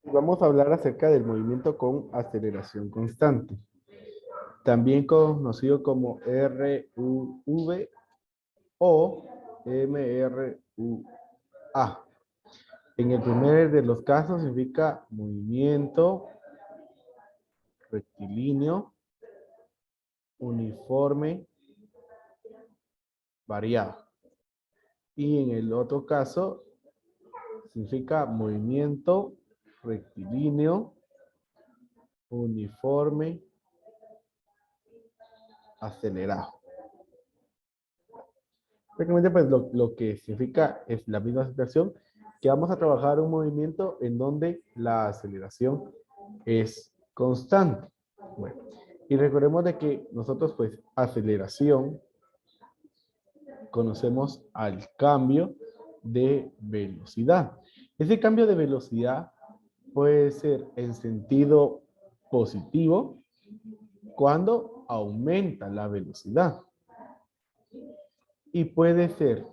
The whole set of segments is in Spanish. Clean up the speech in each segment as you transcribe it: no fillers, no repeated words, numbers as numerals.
Vamos a hablar acerca del movimiento con aceleración constante, también conocido como RUV o MRUA. En el primer de los casos significa movimiento rectilíneo, uniforme, variado. Y en el otro caso significa movimiento rectilíneo, uniforme, acelerado. Prácticamente pues lo que significa es la misma situación, que vamos a trabajar un movimiento en donde la aceleración es constante. Bueno, y recordemos de que nosotros pues aceleración conocemos al cambio de velocidad. Ese cambio de velocidad puede ser en sentido positivo cuando aumenta la velocidad y puede ser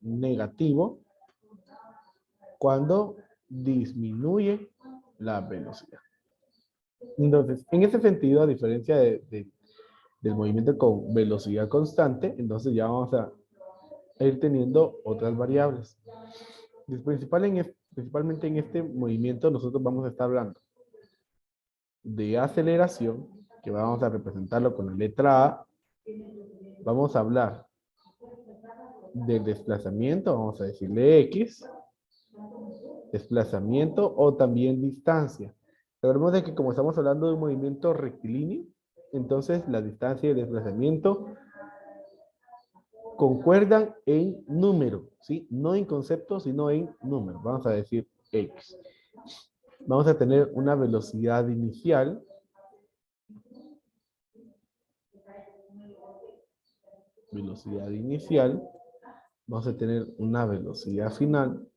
negativo cuando disminuye la velocidad. Entonces, en ese sentido, a diferencia del movimiento con velocidad constante, entonces ya vamos a ir teniendo otras variables. Principalmente en este movimiento nosotros vamos a estar hablando de aceleración, que vamos a representarlo con la letra A. Vamos a hablar del desplazamiento, vamos a decirle X, desplazamiento o también distancia. Recordemos de que como estamos hablando de un movimiento rectilíneo, entonces la distancia y el desplazamiento concuerdan en número, ¿sí? No en concepto, sino en número. Vamos a decir X. Vamos a tener una velocidad inicial. Velocidad inicial. Vamos a tener una velocidad final.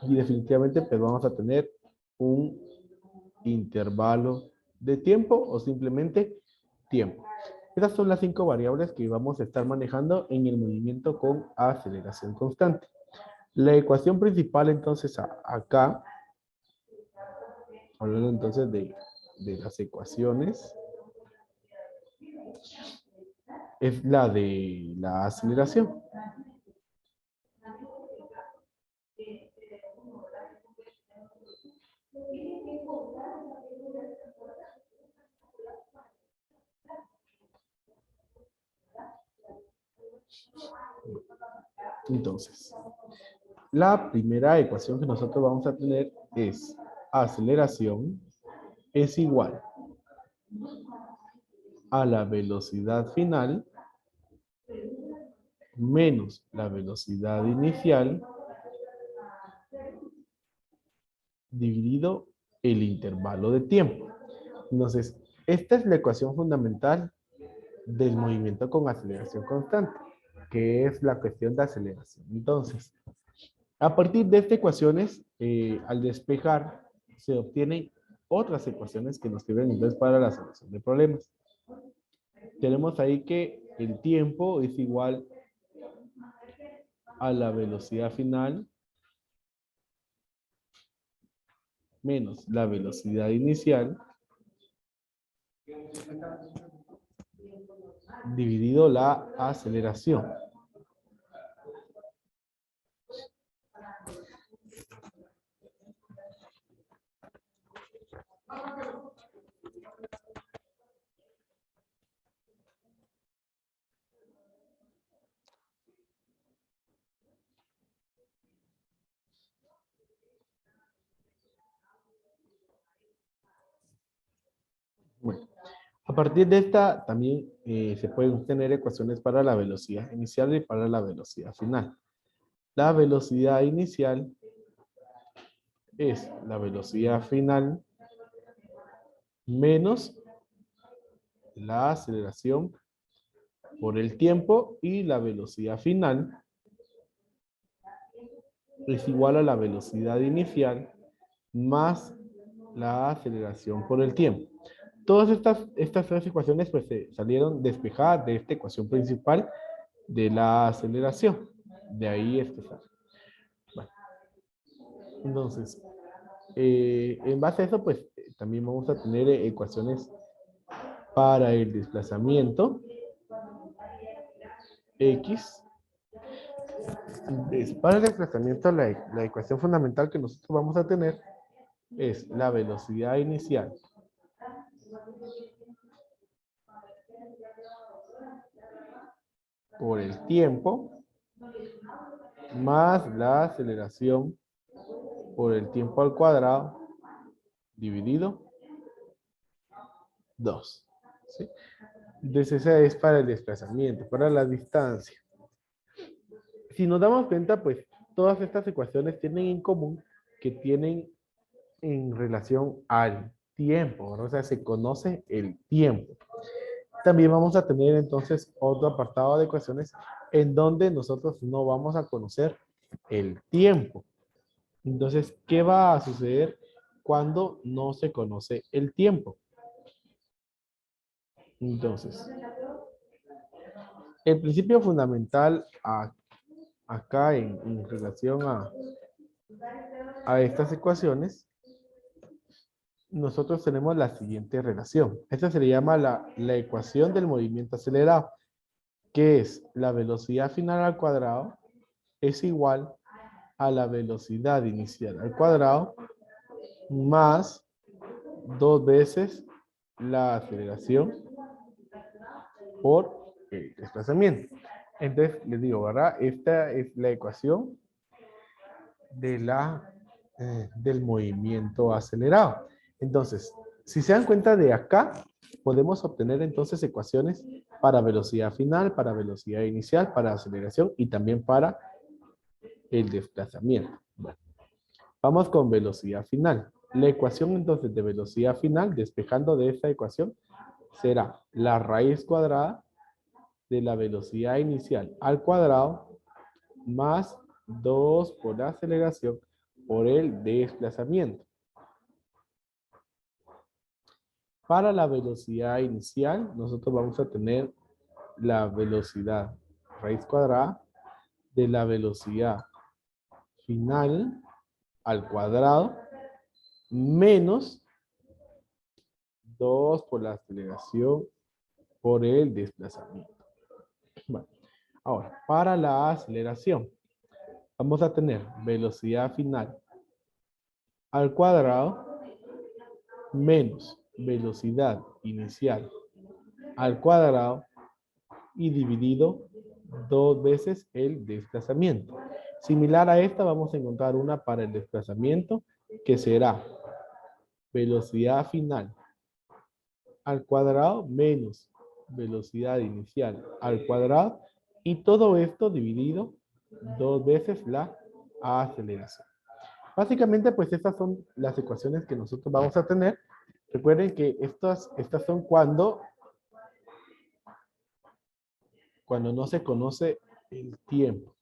Y definitivamente pues vamos a tener un intervalo de tiempo o simplemente tiempo. Esas son las 5 variables que vamos a estar manejando en el movimiento con aceleración constante. La ecuación principal entonces acá, hablando entonces de las ecuaciones, es la de la aceleración. Entonces, la primera ecuación que nosotros vamos a tener es aceleración es igual a la velocidad final menos la velocidad inicial dividido el intervalo de tiempo. Entonces, esta es la ecuación fundamental del movimiento con aceleración constante, que es la cuestión de aceleración. Entonces, a partir de estas ecuaciones, al despejar, se obtienen otras ecuaciones que nos sirven entonces para la solución de problemas. Tenemos ahí que el tiempo es igual a la velocidad final menos la velocidad inicial dividido la aceleración. Bueno, a partir de esta también se pueden obtener ecuaciones para la velocidad inicial y para la velocidad final. La velocidad inicial es la velocidad final menos la aceleración por el tiempo y la velocidad final es igual a la velocidad inicial más la aceleración por el tiempo. Todas estas tres ecuaciones pues salieron despejadas de esta ecuación principal de la aceleración. De ahí es que sale. Entonces, en base a eso, pues también vamos a tener ecuaciones para el desplazamiento X. Para el desplazamiento, la ecuación fundamental que nosotros vamos a tener es la velocidad inicial por el tiempo más la aceleración por el tiempo al cuadrado dividido 2. ¿Sí? Entonces esa es para el desplazamiento, para la distancia. Si nos damos cuenta, pues todas estas ecuaciones tienen en común que tienen en relación al tiempo, ¿verdad? O sea, se conoce el tiempo. También vamos a tener entonces otro apartado de ecuaciones en donde nosotros no vamos a conocer el tiempo. Entonces, ¿qué va a suceder cuando no se conoce el tiempo? Entonces, el principio fundamental acá en relación a estas ecuaciones, nosotros tenemos la siguiente relación. Esta se le llama la ecuación del movimiento acelerado, que es la velocidad final al cuadrado es igual a la velocidad inicial al cuadrado más 2 veces la aceleración por el desplazamiento. Entonces, les digo, ¿verdad? Esta es la ecuación de del movimiento acelerado. Entonces, si se dan cuenta de acá, podemos obtener entonces ecuaciones para velocidad final, para velocidad inicial, para aceleración y también para el desplazamiento. Bueno, vamos con velocidad final. La ecuación entonces de velocidad final, despejando de esta ecuación, será la raíz cuadrada de la velocidad inicial al cuadrado más 2 por la aceleración por el desplazamiento. Para la velocidad inicial, nosotros vamos a tener la velocidad raíz cuadrada de la velocidad final al cuadrado menos 2 por la aceleración por el desplazamiento. Bueno, ahora, para la aceleración, vamos a tener velocidad final al cuadrado menos velocidad inicial al cuadrado y dividido 2 veces el desplazamiento. Similar a esta, vamos a encontrar una para el desplazamiento que será velocidad final al cuadrado menos velocidad inicial al cuadrado y todo esto dividido 2 veces la aceleración. Básicamente, pues estas son las ecuaciones que nosotros vamos a tener. Recuerden que estas son cuando no se conoce el tiempo.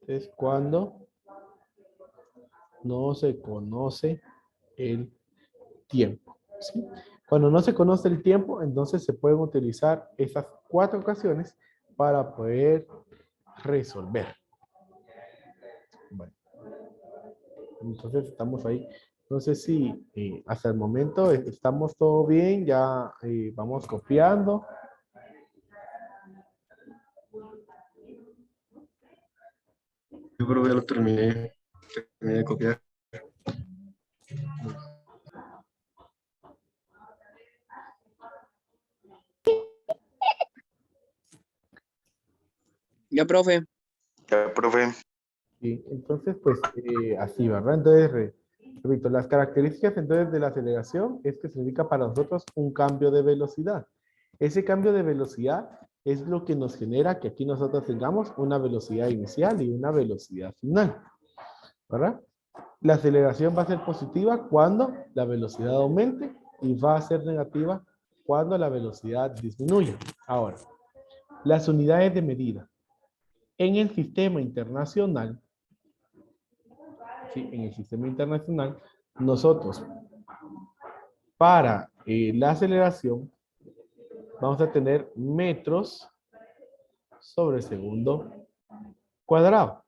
Es cuando no se conoce el tiempo. ¿Sí? Cuando no se conoce el tiempo, entonces se pueden utilizar esas 4 ocasiones para poder resolver. Bueno, entonces estamos ahí. No sé si hasta el momento estamos todo bien, ya vamos copiando. Yo creo que ya lo terminé de copiar. Ya, profe. Ya, profe. Sí, entonces, pues así, ¿verdad? Entonces, repito, las características entonces de la aceleración es que significa para nosotros un cambio de velocidad. Ese cambio de velocidad es lo que nos genera que aquí nosotros tengamos una velocidad inicial y una velocidad final, ¿verdad? La aceleración va a ser positiva cuando la velocidad aumente y va a ser negativa cuando la velocidad disminuye. Ahora, las unidades de medida. En el sistema internacional, ¿sí? En el sistema internacional, nosotros para la aceleración vamos a tener metros sobre segundo cuadrado.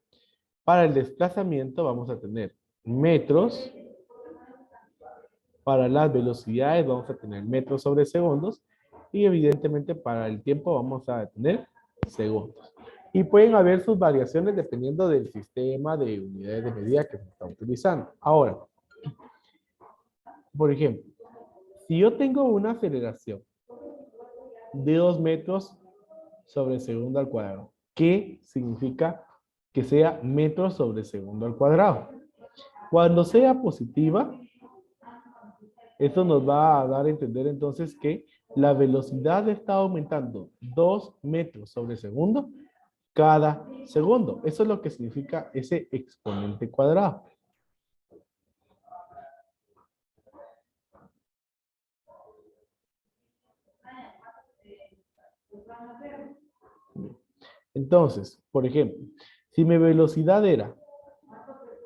Para el desplazamiento vamos a tener metros. Para las velocidades vamos a tener metros sobre segundos. Y evidentemente para el tiempo vamos a tener segundos. Y pueden haber sus variaciones dependiendo del sistema de unidades de medida que se está utilizando. Ahora, por ejemplo, si yo tengo una aceleración de 2 metros sobre segundo al cuadrado, ¿qué significa que sea metros sobre segundo al cuadrado? Cuando sea positiva, esto nos va a dar a entender entonces que la velocidad está aumentando 2 metros sobre segundo cada segundo. Eso es lo que significa ese exponente cuadrado. Entonces, por ejemplo, si mi velocidad era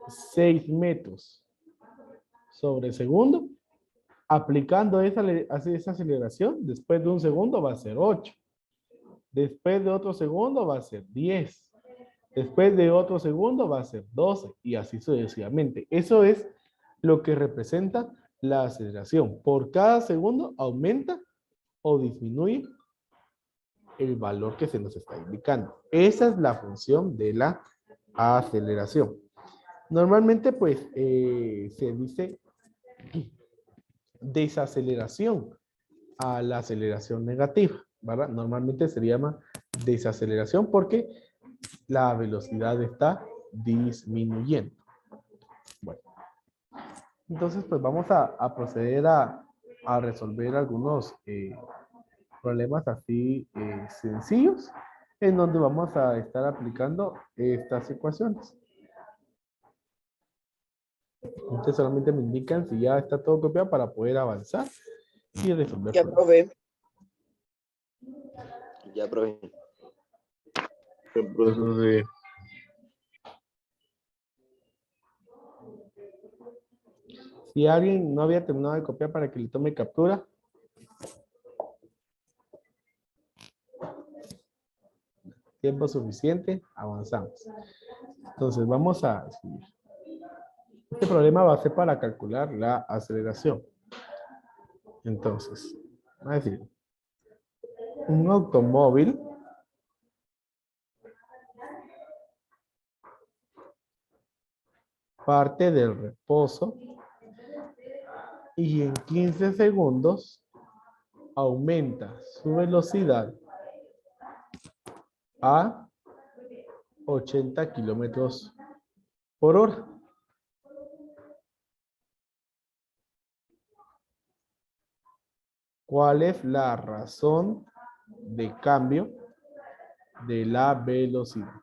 6 metros sobre segundo, aplicando esa aceleración, después de un segundo va a ser 8. Después de otro segundo va a ser 10. Después de otro segundo va a ser 12 y así sucesivamente. Eso es lo que representa la aceleración. Por cada segundo aumenta o disminuye el valor que se nos está indicando. Esa es la función de la aceleración. Normalmente pues se dice desaceleración a la aceleración negativa, ¿verdad? Normalmente se llama desaceleración porque la velocidad está disminuyendo. Bueno, entonces pues vamos a proceder a resolver algunos problemas así sencillos en donde vamos a estar aplicando estas ecuaciones. Entonces solamente me indican si ya está todo copiado para poder avanzar y resolver Ya, problemas. profe. Ya, profe. El proceso de Si alguien no había terminado de copiar para que le tome captura. Tiempo suficiente, avanzamos. Entonces vamos a escribir. Este problema va a ser para calcular la aceleración. Entonces, va a decir, un automóvil parte del reposo y en 15 segundos aumenta su velocidad a 80 kilómetros por hora. ¿Cuál es la razón de cambio de la velocidad?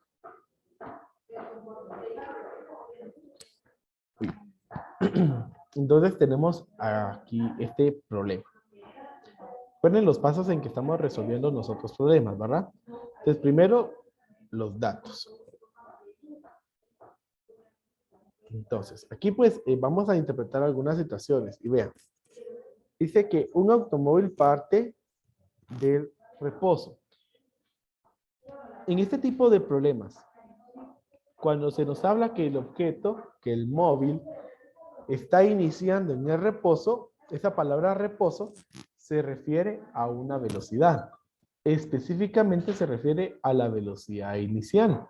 Entonces tenemos aquí este problema. Recuerden los pasos en que estamos resolviendo nosotros problemas, ¿verdad? Entonces primero, los datos. Entonces, aquí pues vamos a interpretar algunas situaciones y vean. Dice que un automóvil parte del reposo. En este tipo de problemas, cuando se nos habla que el objeto, que el móvil, está iniciando en el reposo, esa palabra reposo se refiere a una velocidad. Específicamente se refiere a la velocidad inicial.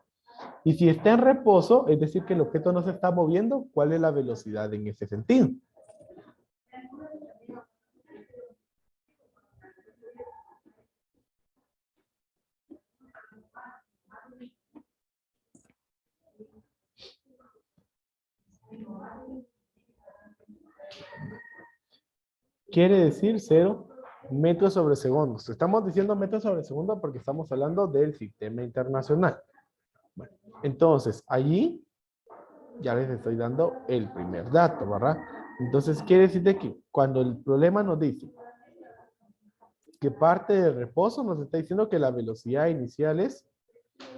Y si está en reposo, es decir que el objeto no se está moviendo, ¿cuál es la velocidad en ese sentido? Quiere decir 0 metros sobre segundo. Estamos diciendo metros sobre segundo porque estamos hablando del sistema internacional. Bueno, entonces, allí ya les estoy dando el primer dato, ¿verdad? Entonces, quiere decir de que cuando el problema nos dice que parte del reposo, nos está diciendo que la velocidad inicial es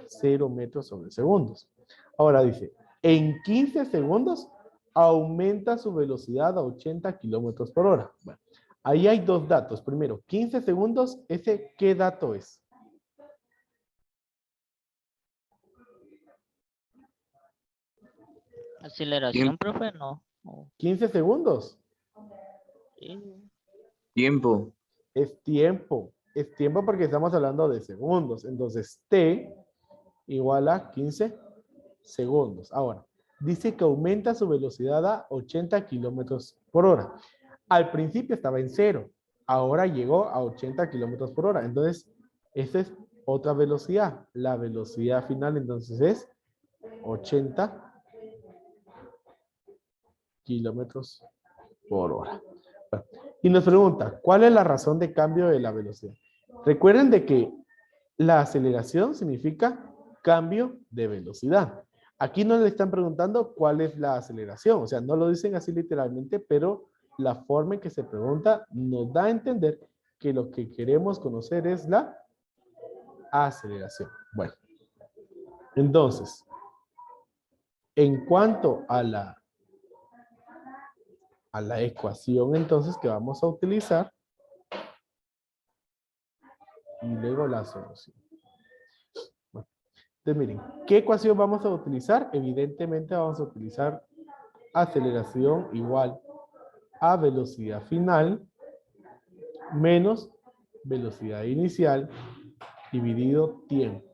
0 metros sobre segundos. Ahora dice, en 15 segundos aumenta su velocidad a 80 kilómetros por hora. Bueno, Ahí hay dos datos. Primero, 15 segundos, ¿ese qué dato es? Aceleración, profe, no. Oh, 15 segundos. sí. Tiempo. Es tiempo. Es tiempo porque estamos hablando de segundos. Entonces, T igual a 15 segundos. Ahora, dice que aumenta su velocidad a 80 kilómetros por hora. Al principio estaba en 0. Ahora llegó a 80 kilómetros por hora. Entonces, esa es otra velocidad. La velocidad final entonces es 80 kilómetros por hora. Bueno, y nos pregunta, ¿cuál es la razón de cambio de la velocidad? Recuerden de que la aceleración significa cambio de velocidad. Aquí no le están preguntando cuál es la aceleración, o sea, no lo dicen así literalmente, pero la forma en que se pregunta nos da a entender que lo que queremos conocer es la aceleración. Bueno, entonces, en cuanto a la ecuación entonces que vamos a utilizar y luego la solución. Bueno, entonces miren, ¿qué ecuación vamos a utilizar? Evidentemente vamos a utilizar aceleración igual a velocidad final menos velocidad inicial dividido tiempo.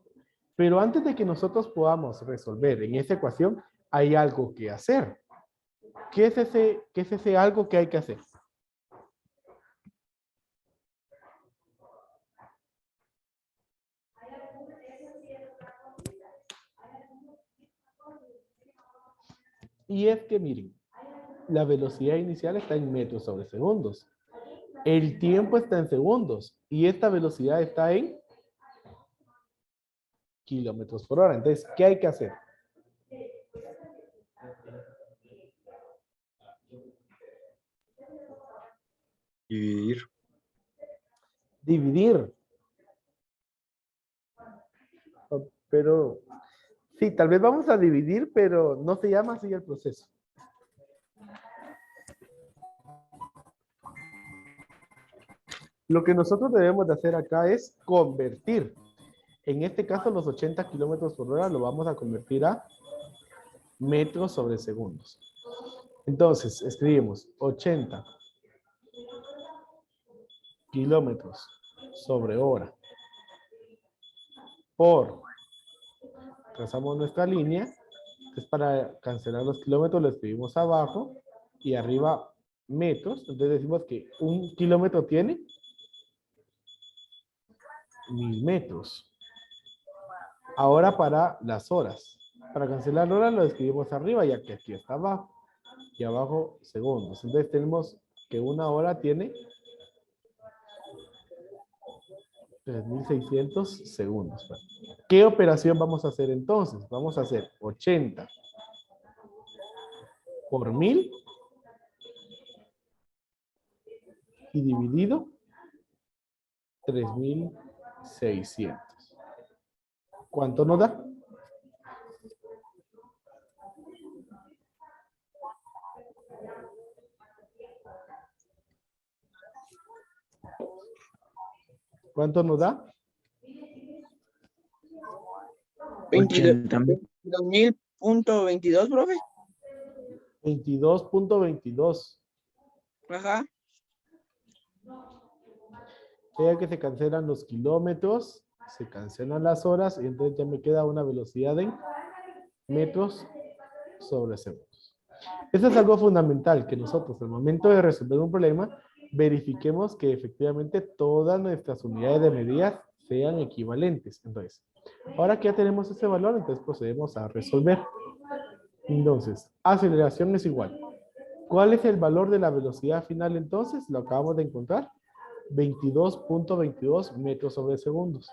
Pero antes de que nosotros podamos resolver en esta ecuación, hay algo que hacer. ¿Qué es ese algo que hay que hacer? Y es que miren, la velocidad inicial está en metros sobre segundos. El tiempo está en segundos y esta velocidad está en kilómetros por hora. Entonces, ¿qué hay que hacer? Dividir. Dividir. Pero sí, tal vez vamos a dividir, pero no se llama así el proceso. Lo que nosotros debemos de hacer acá es convertir. En este caso, los 80 kilómetros por hora lo vamos a convertir a metros sobre segundos. Entonces, escribimos 80 kilómetros sobre hora por, trazamos nuestra línea, entonces para cancelar los kilómetros lo escribimos abajo y arriba metros, entonces decimos que un kilómetro tiene 1000 metros. Ahora para las horas, para cancelar horas lo escribimos arriba ya que aquí está abajo y abajo segundos, entonces tenemos que una hora tiene 3600 segundos. ¿Qué operación vamos a hacer entonces? Vamos a hacer 80 por 1000 y dividido 3600. ¿Cuánto nos da? ¿Cuánto nos da? 80. 22.000.22, profe. 22.22. Ajá. Ya que se cancelan los kilómetros, se cancelan las horas y entonces ya me queda una velocidad en metros sobre segundos. Eso es algo fundamental, que nosotros al momento de resolver un problema verifiquemos que efectivamente todas nuestras unidades de medida sean equivalentes. Entonces, ahora que ya tenemos ese valor, entonces procedemos a resolver. Entonces, aceleración es igual. ¿Cuál es el valor de la velocidad final entonces? Lo acabamos de encontrar. 22.22 metros sobre segundos.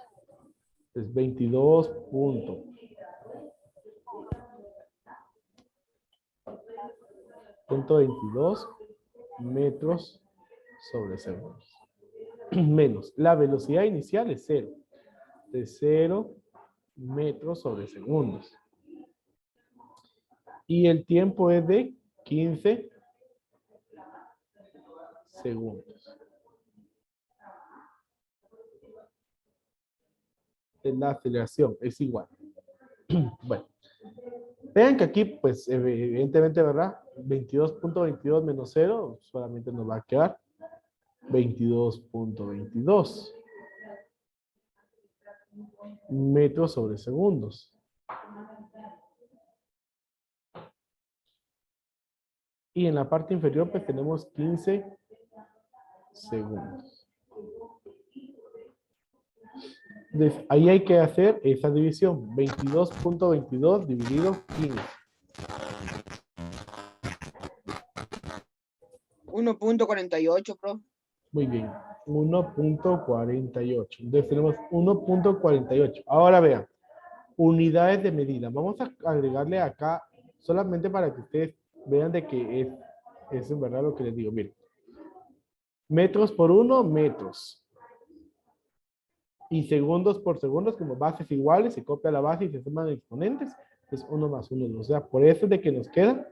Es 22.22 metros sobre segundos. Menos. La velocidad inicial es 0. De 0 metros sobre segundos. Y el tiempo es de 15 segundos. La aceleración es igual. Bueno, vean que aquí, pues, evidentemente, ¿verdad? 22.22 menos 0, solamente nos va a quedar 22.22 metros sobre segundos. Y en la parte inferior, pues, tenemos 15 segundos. Entonces, ahí hay que hacer esa división. 22.22 dividido 15. 1.48, profe. Muy bien. 1.48. Entonces tenemos 1.48. Ahora vean. Unidades de medida. Vamos a agregarle acá solamente para que ustedes vean de que es en verdad lo que les digo. Miren. Metros por 1, metros. Y segundos por segundos, como bases iguales, se copia la base y se suman exponentes. Es 1 más 1, 2. O sea, por eso es de que nos queda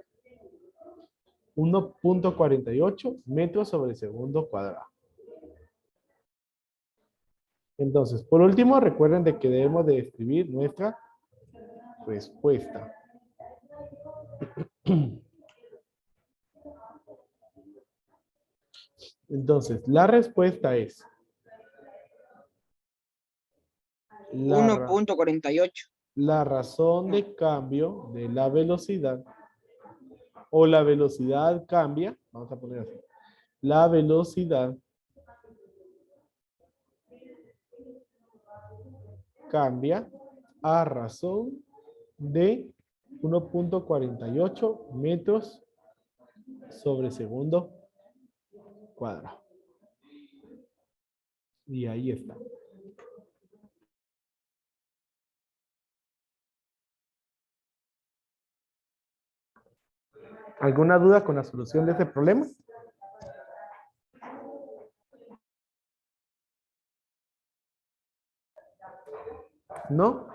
1.48 metros sobre segundo cuadrado. Entonces, por último, recuerden de que debemos de escribir nuestra respuesta. Entonces, la respuesta es 1.48. la razón de cambio de la velocidad, o la velocidad cambia, vamos a poner así, la velocidad cambia a razón de 1.48 metros sobre segundo cuadrado. Y ahí está. ¿Alguna duda con la solución de este problema? ¿No?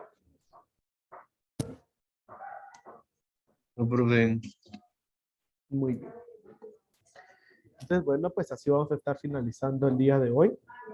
No, profe. Muy bien. Entonces, bueno, pues así vamos a estar finalizando el día de hoy.